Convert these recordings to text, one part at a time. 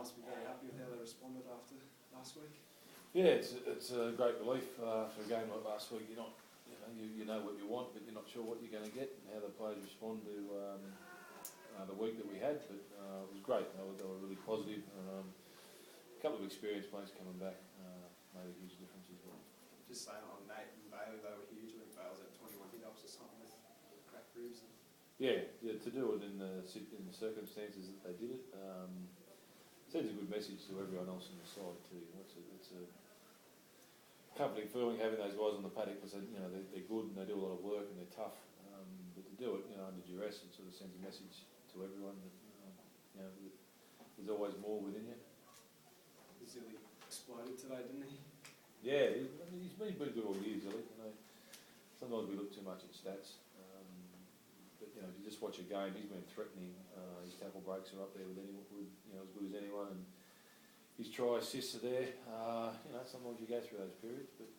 must be very happy with how they responded after last week. Yeah, it's a great relief for a game like last week. You're not, you know what you want, but you're not sure what you're going to get and how the players respond to the week that we had. But it was great. They were really positive. A couple of experienced players coming back made a huge difference as well. Just saying on Nate and Bailey, they were huge. I think Bale's had 21 hit-ups or something with cracked ribs. Yeah, to do it in the circumstances that they did it, sends a good message to everyone else in the side too. It's a comforting feeling having those guys on the paddock because they're good and they do a lot of work and they're tough. But to do it, under duress, it sort of sends a message to everyone that that there's always more within you. Zilly exploded today, didn't he? Yeah, he's been good all year, Zilly. Sometimes we look too much at stats. But if you just watch a game, he's been threatening. His tackle breaks are up there with anyone, as good as anyone, and his try assists are there. Sometimes you go through those periods, but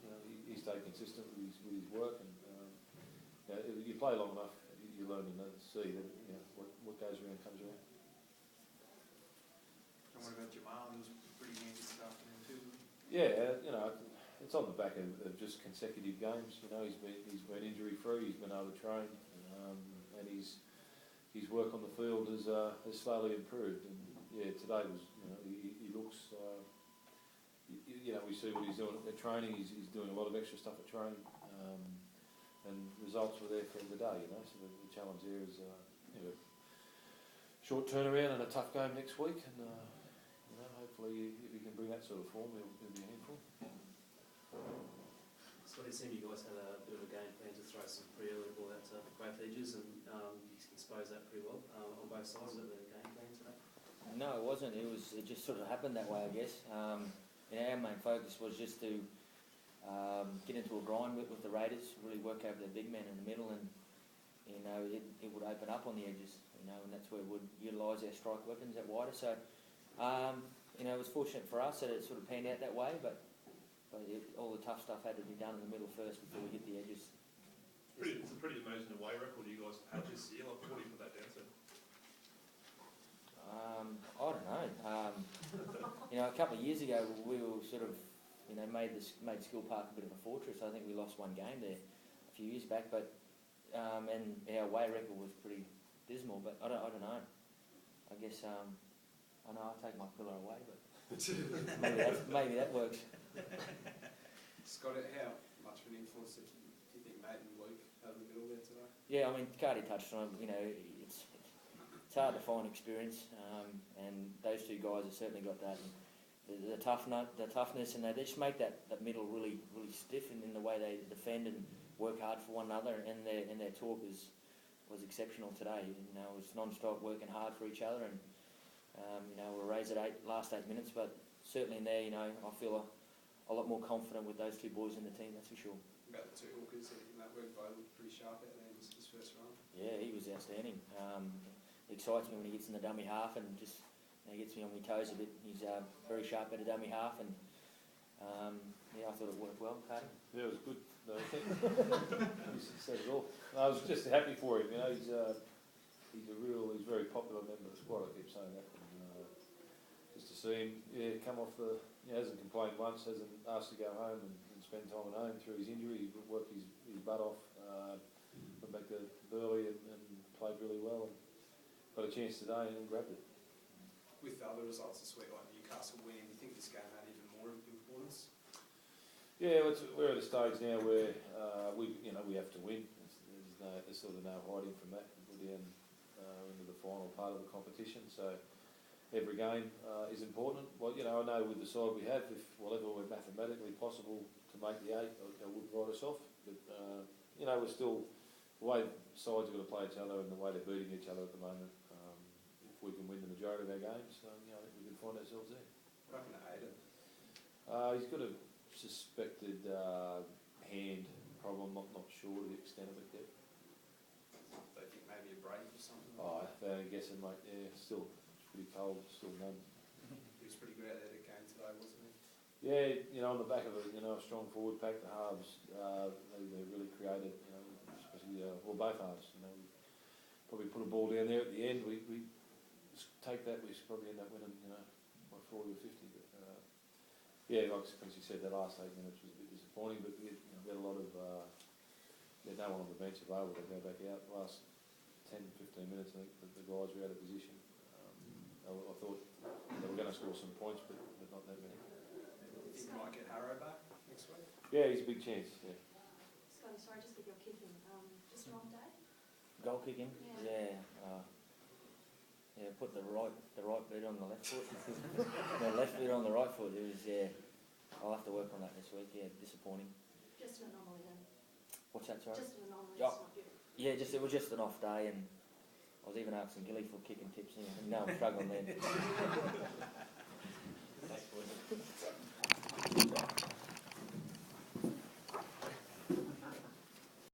he stayed consistent with his work, and you play long enough, you learn to see that what goes around comes around. And what about Jamal? He was pretty handy this afternoon too. Yeah, it's on the back of just consecutive games. He's been injury free. He's been able to train. And his work on the field has slowly improved. And today was he looks we see what he's doing at training. He's doing a lot of extra stuff at training, and results were there for the day. So the challenge there is short turnaround and a tough game next week. And hopefully if he can bring that sort of form, he'll be a handful. So it seemed you guys had a bit of a game plan to throw some pretty early ball out to both edges, and you exposed that pretty well on both sides of the game plan today. No, it wasn't. It just sort of happened that way, I guess. Our main focus was just to get into a grind with the Raiders, really work over the big man in the middle, and it would open up on the edges, and that's where we would utilise our strike weapons out wider. So it was fortunate for us that it sort of panned out that way, but all the tough stuff had to be done in the middle first before we hit the edges. It's a pretty amazing away record you guys have this year. What do you put that down to? I don't know. A couple of years ago we were sort of, made School Park a bit of a fortress. I think we lost one game there a few years back, but and our away record was pretty dismal. But I don't know. I guess I know I'll take my pillow away, but maybe that works. Scott, how much of an influence do you think Nate and Luke had in the middle there today? Yeah, Cardi touched on it. It's hard to find experience, and those two guys have certainly got that. And the toughness, and they just make that middle really, really stiff in the way they defend and work hard for one another. And their talk was exceptional today. It was non-stop working hard for each other, and we're raised at last 8 minutes, but certainly in there, I feel a lot more confident with those two boys in the team, that's for sure. About the two hookers, that worked both pretty sharp out there in his first run. Yeah, he was outstanding. Excites me when he gets in the dummy half and just gets me on my toes a bit. He's very sharp at a dummy half, and I thought it worked well, Cardi. Yeah, it was good. He said it all. I was just happy for him. He's very popular member of the squad. I keep saying that. And, just to see him, come off hasn't complained once, hasn't asked to go home and spend time at home through his injury. He worked his butt off, went back to Burleigh and played really well, and got a chance today and grabbed it. With the other results this week, like Newcastle winning, do you think this game had even more importance? Yeah, we're at a stage now where we have to win. There's sort of no hiding from that. We're down into the final part of the competition, so every game is important. Well, I know with the side we have, if whatever were mathematically possible to make the 8, I wouldn't write us off. But we're still the way sides are going to play each other and the way they're beating each other at the moment. If we can win the majority of our games, I think we can find ourselves there. What happened to Aiden? He's got a suspected hand problem. Not sure to the extent of it yet. They think maybe a break or something? I'm guessing, mate. Yeah, still pretty cold, still numb. He was pretty good out there at the game today, wasn't he? Yeah, on the back of a strong forward pack, the halves they really created. Especially both halves. Probably put a ball down there at the end. We take that. We should probably end up winning. by 40 or 50. But yeah, like as you said, the last 8 minutes was a bit disappointing. But we had a lot of no one on the bench available to go back out. Last 10-15 minutes, I think the guys were out of position. I thought they were going to score some points, but not that many. You think you might get Harrow back next week? Yeah, he's a big chance. Yeah. Scotty, sorry, just with your kicking, just an off day? Goal kicking? Yeah. Yeah, put the right boot on the left foot. The left boot on the right foot. It was, I'll have to work on that this week. Yeah, disappointing. Just an anomaly then? What's that, sorry? Just an anomaly, Yeah. it's not you? Yeah, it was just an off day, and I was even asking Gilly for kicking tips, and no, I'm struggling then.